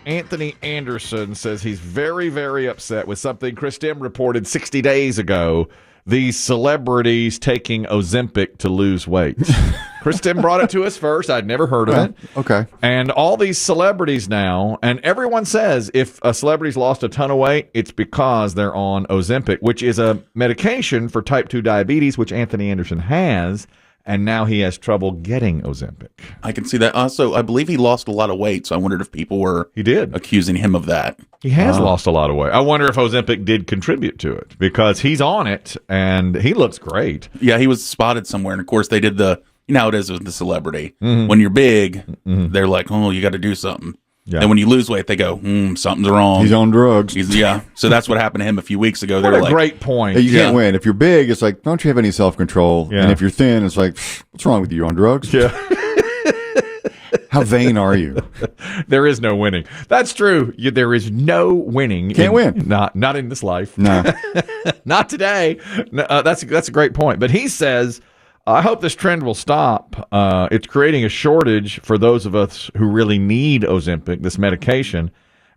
Anthony Anderson says he's very, very upset with something Chris Demm reported 60 days ago. These celebrities taking Ozempic to lose weight. Chris Demm brought it to us first. I'd never heard of it. Okay. And all these celebrities now, and everyone says if a celebrity's lost a ton of weight, it's because they're on Ozempic, which is a medication for type 2 diabetes, which Anthony Anderson has. And now he has trouble getting Ozempic. I can see that. Also, I believe he lost a lot of weight, so I wondered if people were accusing him of that. He has lost a lot of weight. I wonder if Ozempic did contribute to it because he's on it and he looks great. Yeah, he was spotted somewhere. And, of course, they did you know how it is with the celebrity. Mm-hmm. When you're big, they're like, oh, you got to do something. Yeah. And when you lose weight, they go, something's wrong. He's on drugs. So that's what happened to him a few weeks ago. What a great point. You can't win. If you're big, it's like, don't you have any self-control? Yeah. And if you're thin, it's like, what's wrong with you? You're on drugs? Yeah. How vain are you? There is no winning. That's true. There is no winning. Can't win. Not in this life. No. Not today. That's a great point. But he says, I hope this trend will stop. It's creating a shortage for those of us who really need Ozempic, this medication.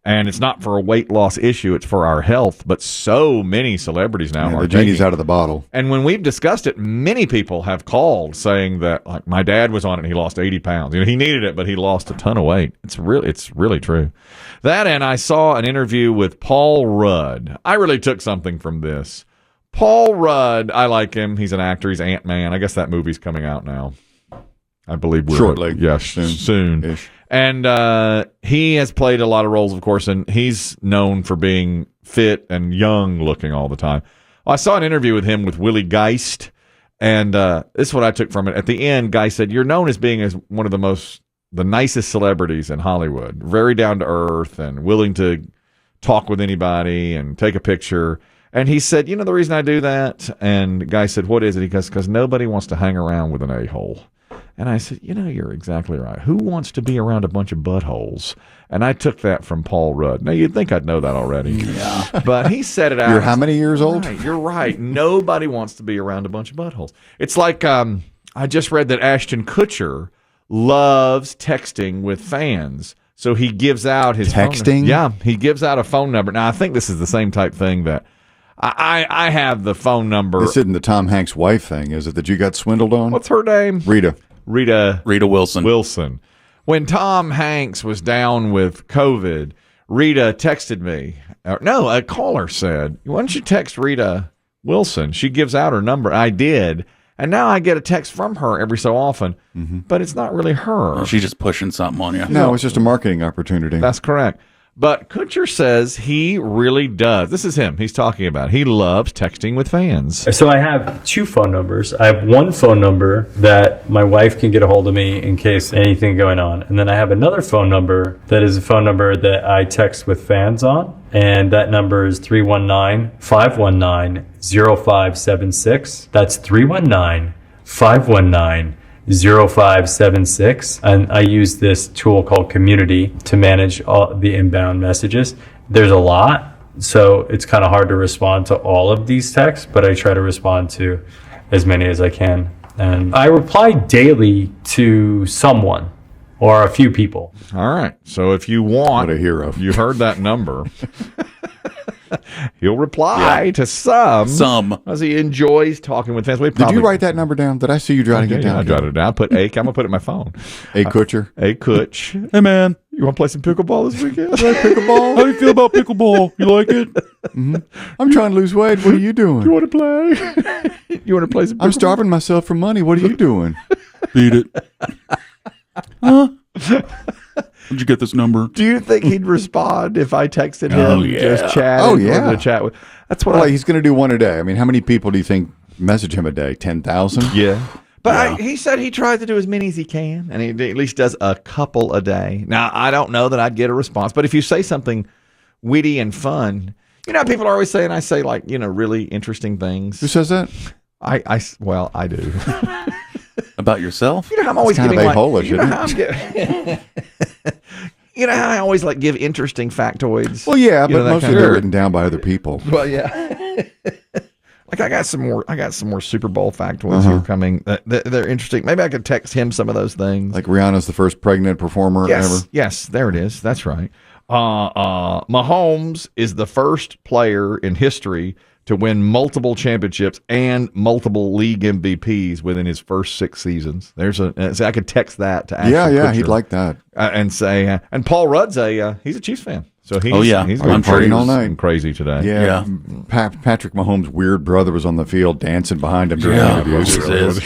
And it's not for a weight loss issue. It's for our health. But so many celebrities now are the genie's out of the bottle. And when we've discussed it, many people have called saying that, like, my dad was on it and he lost 80 pounds. You know, he needed it, but he lost a ton of weight. It's really true. That, and I saw an interview with Paul Rudd. I really took something from this. Paul Rudd, I like him. He's an actor. He's Ant-Man. I guess that movie's coming out now. I believe shortly. Yes, soon. And he has played a lot of roles, of course, and he's known for being fit and young looking all the time. I saw an interview with him with Willie Geist, and this is what I took from it. At the end, Geist said, you're known as being one of the nicest celebrities in Hollywood, very down to earth and willing to talk with anybody and take a picture. And he said, you know the reason I do that? And the guy said, what is it? He goes, because nobody wants to hang around with an a-hole. And I said, you know, you're exactly right. Who wants to be around a bunch of buttholes? And I took that from Paul Rudd. Now, you'd think I'd know that already. Yeah. But he said it out. You're how many years old? Right, you're right. Nobody wants to be around a bunch of buttholes. It's like I just read that Ashton Kutcher loves texting with fans. So he gives out his texting? Yeah, he gives out a phone number. Now, I think this is the same type thing that I have the phone number. This isn't the Tom Hanks' wife thing, is it, that you got swindled on? What's her name? Rita Wilson. When Tom Hanks was down with COVID, Rita texted me. A caller said, why don't you text Rita Wilson? She gives out her number. I did. And now I get a text from her every so often, but it's not really her. She's just pushing something on you. No, it's just a marketing opportunity. That's correct. But Kutcher says he really does. This is him. He's talking about. He loves texting with fans. So I have two phone numbers. I have one phone number that my wife can get a hold of me in case anything going on. And then I have another phone number that is a phone number that I text with fans on. And that number is 319-519-0576. That's 319-519-0576. 0576, and I use this tool called Community to manage all the inbound messages. There's a lot, so it's kind of hard to respond to all of these texts, but I try to respond to as many as I can. And I reply daily to someone or a few people. All right, so if you want, what a hero. You heard that number. He'll reply to some, as he enjoys talking with fans. Did you write that number down? Did I see you jotting it down? I jotted it down. I'm going to put it in my phone. A Kutcher. A Kutch. Hey, man. You want to play some pickleball this weekend? You like pickleball? How do you feel about pickleball? You like it? Mm-hmm. I'm trying to lose weight. What are you doing? You want to play? You want to play some pickleball? I'm starving myself for money. What are you doing? Beat it. Huh? Where'd you get this number? Do you think he'd respond if I texted him? Just chat. Oh, yeah. Chat with. That's what he's going to do one a day. I mean, how many people do you think message him a day? 10,000? Yeah. But he said he tries to do as many as he can, and he at least does a couple a day. Now, I don't know that I'd get a response, but if you say something witty and fun, you know, people are always saying I say, like, you know, really interesting things. Who says that? I do. About yourself? You know how I'm always kind giving of a-holish, you know how you know how I always like give interesting factoids. Well, yeah, but mostly they're written down by other people. Well, yeah. Like I got some more Super Bowl factoids here coming. They're interesting. Maybe I could text him some of those things. Like Rihanna's the first pregnant performer ever. Yes, there it is. That's right. Mahomes is the first player in history to win multiple championships and multiple league MVPs within his first 6 seasons. So I could text that to Ashton Kutcher, he'd like that. And say, and Paul Rudd's he's a Chiefs fan. So he's I'm sure he's all night. crazy today. Yeah. Patrick Mahomes' weird brother was on the field dancing behind him during interviews.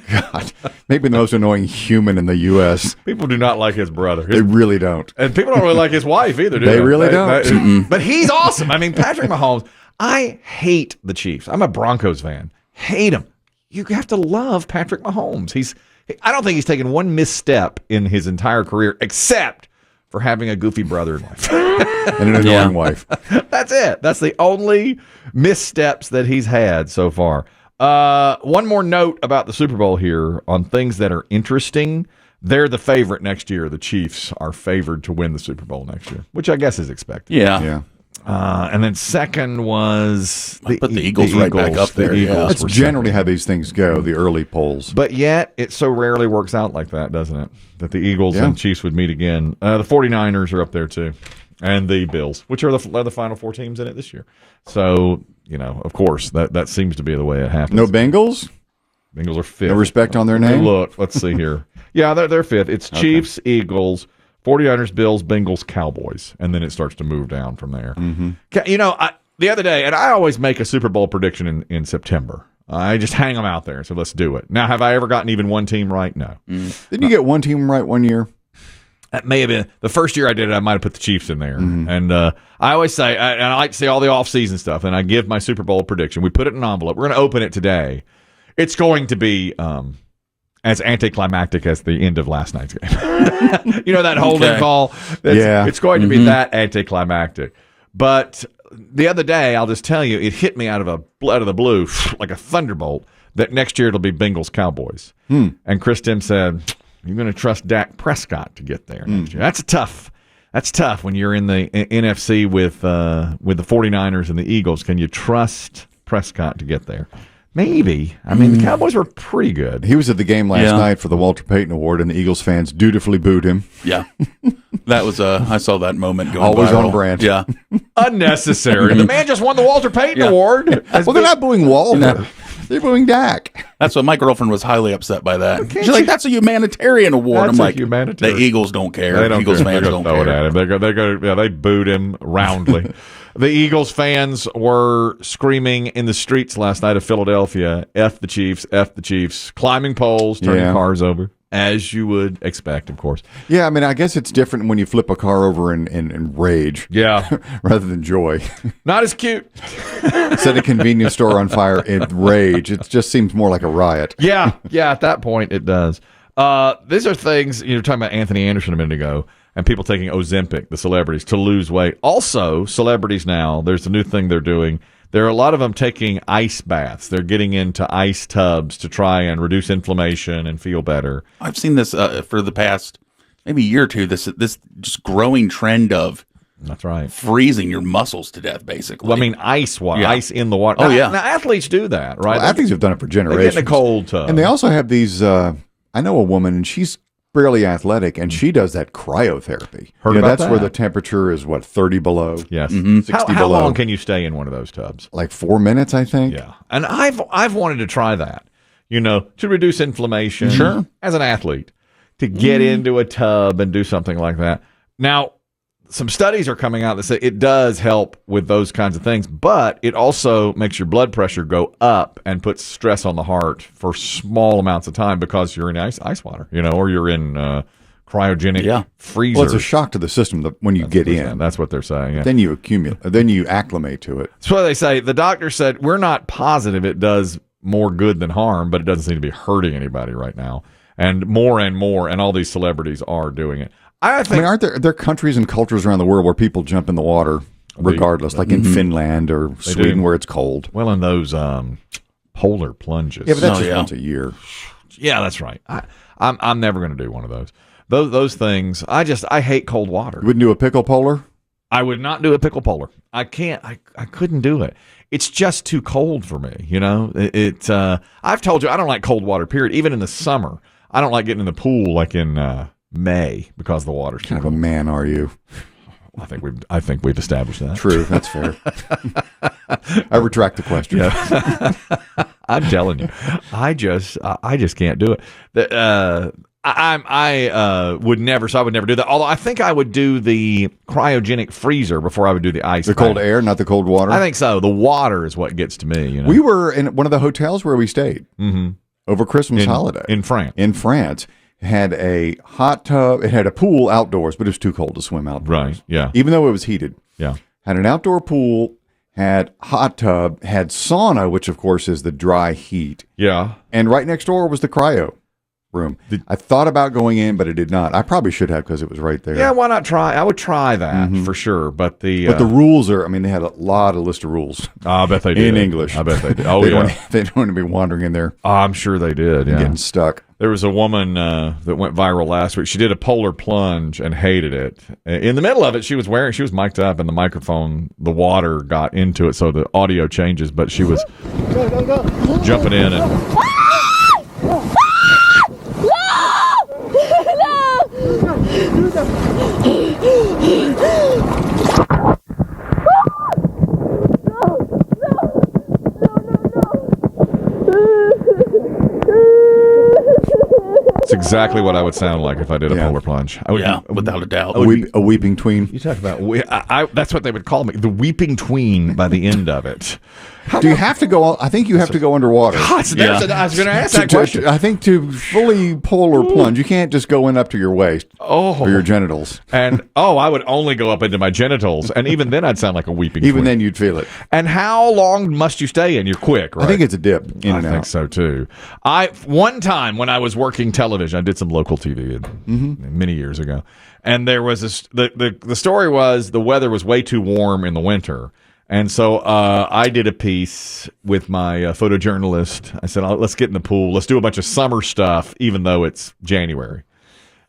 God, maybe the most annoying human in the U.S. People do not like his brother. They really don't. And people don't really like his wife either, do they? They really don't. But he's awesome. I mean, Patrick Mahomes, I hate the Chiefs. I'm a Broncos fan. Hate him. You have to love Patrick Mahomes. I don't think he's taken one misstep in his entire career except for having a goofy brother in life. And an annoying wife. That's it. That's the only missteps that he's had so far. One more note about the Super Bowl here on things that are interesting. They're the favorite next year. The Chiefs are favored to win the Super Bowl next year, which I guess is expected. Yeah. And then second was put the Eagles right back up there. That's generally how these things go, the early polls. But yet, it so rarely works out like that, doesn't it? That the Eagles and Chiefs would meet again. The 49ers are up there, too. And the Bills, which are the final 4 teams in it this year. So, of course, that seems to be the way it happens. No Bengals? Bengals are 5th. No respect on their name? Look, let's see here. Yeah, they're 5th. It's Chiefs, Eagles, 49ers, Bills, Bengals, Cowboys. And then it starts to move down from there. Mm-hmm. The other day, and I always make a Super Bowl prediction in September. I just hang them out there. So let's do it. Now, have I ever gotten even one team right? No. Didn't you get one team right one year? That may have been the first year I did it. I might have put the Chiefs in there. Mm-hmm. And I always say, and I like to say all the off-season stuff, and I give my Super Bowl prediction. We put it in an envelope. We're going to open it today. It's going to be as anticlimactic as the end of last night's game. That holding call? It's going to be that anticlimactic. But the other day, I'll just tell you, it hit me out of the blue like a thunderbolt that next year it'll be Bengals Cowboys. And Chris Demm said, you're going to trust Dak Prescott to get there next year. That's tough when you're in the NFC with the 49ers and the Eagles. Can you trust Prescott to get there? Maybe. I mean, the Cowboys were pretty good. He was at the game last night for the Walter Payton Award, and the Eagles fans dutifully booed him. Yeah. That was I saw that moment going always viral. On brand. Yeah. Unnecessary. The man just won the Walter Payton Award. Well, they're not booing Walter. They're booing Dak. That's what my girlfriend was highly upset by that. She's like, that's a humanitarian award. I'm like, humanitarian. The Eagles don't care. They don't Eagles care. fans don't throw care. it at him. They booed him roundly. The Eagles fans were screaming in the streets last night of Philadelphia, F the Chiefs, climbing poles, turning cars over, as you would expect, of course. Yeah, I mean, I guess it's different when you flip a car over in rage. Yeah. Rather than joy. Not as cute. Set a convenience store on fire in rage. It just seems more like a riot. Yeah, at that point it does. These are things, you were talking about Anthony Anderson a minute ago, and people taking Ozempic, the celebrities, to lose weight. Also, celebrities now, there's a new thing they're doing. There are a lot of them taking ice baths. They're getting into ice tubs to try and reduce inflammation and feel better. I've seen this for the past maybe year or two, this just growing trend of that's right, freezing your muscles to death, basically. Well, I mean, ice in the water. Oh, now, now, athletes do that, right? Well, athletes have done it for generations. They get in a cold tub. And they also have these, I know a woman, and she's fairly athletic, and she does that cryotherapy. Heard about that's that? Where the temperature is, 30 below? Yes. 60 how below. long can you stay in one of those tubs? Like 4 minutes, I think. Yeah. And I've wanted to try that, to reduce inflammation. Sure. As an athlete, to get into a tub and do something like that. Now, some studies are coming out that say it does help with those kinds of things, but it also makes your blood pressure go up and puts stress on the heart for small amounts of time because you're in ice water, or you're in cryogenic freezer. Well, it's a shock to the system when you get in. That's what they're saying. Yeah. Then you accumulate. Then you acclimate to it. That's what they say. The doctor said, we're not positive it does more good than harm, but it doesn't seem to be hurting anybody right now. And more, and all these celebrities are doing it. I think, aren't there countries and cultures around the world where people jump in the water regardless, like in Finland or Sweden where it's cold? Well, in those polar plunges. Yeah, but that's just once a year. Yeah, that's right. I'm never going to do one of those. Those things, I hate cold water. You wouldn't do a pickle polar? I would not do a pickle polar. I can't. I couldn't do it. It's just too cold for me. I've told you I don't like cold water. Period. Even in the summer, I don't like getting in the pool like in May because the water's too kind of a man, are you? I think we've established that. True, that's fair. I retract the question. Yeah. I'm telling you, I just can't do it. I would never do that. Although I think I would do the cryogenic freezer before I would do the ice. The cold air, not the cold water. I think so. The water is what gets to me. You know? We were in one of the hotels where we stayed over Christmas holiday in France. In France, it had a hot tub. It had a pool outdoors, but it was too cold to swim outdoors. Right. Yeah. Even though it was heated. Yeah. Had an outdoor pool. Had hot tub, had sauna, which of course is the dry heat. Yeah. And right next door was the cryo room. I thought about going in, but I did not. I probably should have because it was right there. Yeah, why not try? I would try that for sure. But the rules are, I mean, they had a list of rules. I bet they did. In English. I bet they did. Oh, they don't want to be wandering in there. I'm sure they did. Yeah. Getting stuck. There was a woman that went viral last week. She did a polar plunge and hated it. In the middle of it, she was mic'd up, and the microphone, the water got into it, so the audio changes. But she was jumping in and. It's exactly what I would sound like if I did a polar plunge. I would without a doubt. A weeping tween. You talk about that's what they would call me, the weeping tween by the end of it. Do you have to go? I think you have to go underwater. I was going to ask that question. I think to fully polar plunge, you can't just go in up to your waist or your genitals. And I would only go up into my genitals, and even then I'd sound like a weeping tween. Even then you'd feel it. And how long must you stay in? You're quick, right? I think it's a dip in and out. I think so too. One time when I was working television, I did some local TV many years ago, and there was the story was the weather was way too warm in the winter. And so I did a piece with my photojournalist. I said, let's get in the pool. Let's do a bunch of summer stuff, even though it's January.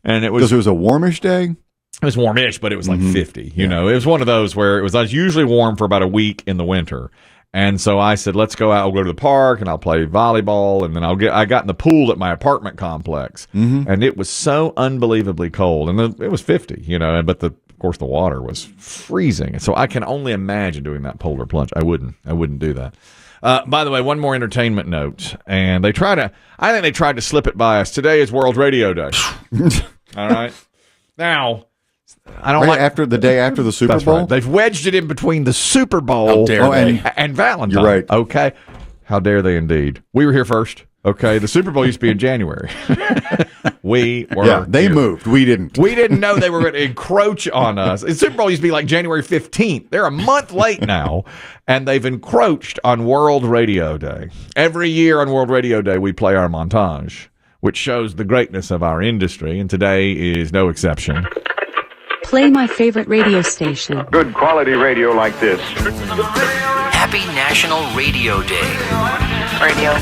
And it was because it was a warmish day. It was warmish, but it was like 50. You know, it was one of those where it was usually warm for about a week in the winter. And so I said, let's go out. I'll go to the park and I'll play volleyball. And then I got in the pool at my apartment complex. And it was so unbelievably cold. And it was 50, you know, but of course, the water was freezing. And so I can only imagine doing that polar plunge. I wouldn't do that. By the way, one more entertainment note. And I think they tried to slip it by us. Today is World Radio Day. All right. Now, I don't after the day after the Super Bowl. Right. They've wedged it in between the Super Bowl and Valentine. You're right. Okay. How dare they indeed. We were here first. Okay, the Super Bowl used to be in January. We were. Yeah, they moved. We didn't. We didn't know they were going to encroach on us. The Super Bowl used to be like January 15th. They're a month late now, and they've encroached on World Radio Day. Every year on World Radio Day, we play our montage, which shows the greatness of our industry, and today is no exception. Play my favorite radio station. Good quality radio like this. Happy National Radio Day. Radio.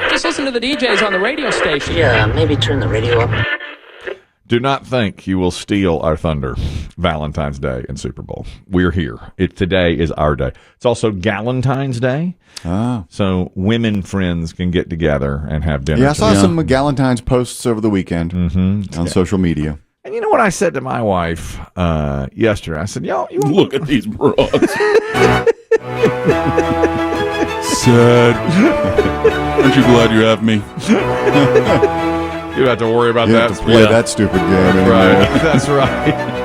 Just listen to the DJs on the radio station. Yeah, maybe turn the radio up. Do not think you will steal our thunder. Valentine's Day and Super Bowl. We're here. Today is our day. It's also Galentine's Day. So women friends can get together and have dinner. Yeah, I saw some Galentine's posts over the weekend on social media. And you know what I said to my wife yesterday? I said, "Yo, you Look at these broads." Sad. Aren't you glad you have me? You don't have to worry about You that. have to play that stupid game. Right. That's right.